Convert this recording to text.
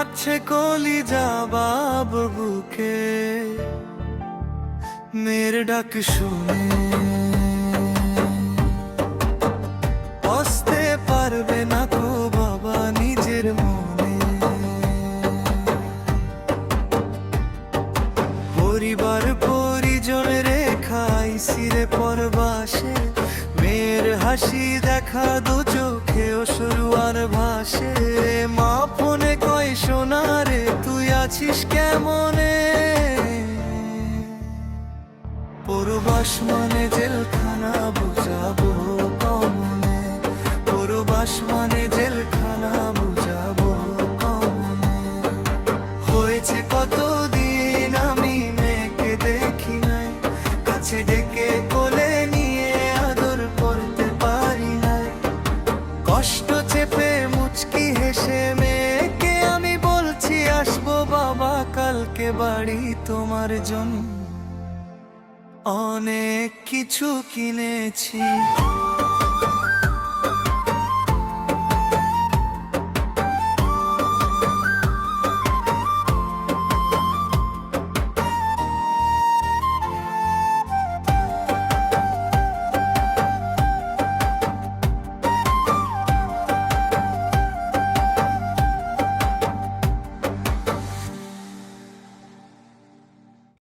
কাছে কলিজা বাব বুকে, মেয়ের ডাক শুনে বসতে পারবে না তো বাবা নিজের মনে। পরিবার পরিজন রেখাই সিরে পরবাসে, মেয়ের হাসি দেখা দু চোখে অশ্রু আর ভাসে। মা ফোনে কয় সোনা রে তুই আছিস কেমনে, পরবাস মানে জেলখানা বুঝাবো কমনে, পরবাস মানে জেলখানা বুঝাবো কমনে। হয়েছে কতদিন আমি মেয়েকে দেখি নাই, কাছে ডেকে কোলে নিয়ে আদর করতে পারি নাই। কষ্ট চেপে মুচকি হেসে মেয়েকে আমি বলছি আসবো বাবা কালকে বাড়ি তোমার জন্য। অনেক কিছু কিনেছি।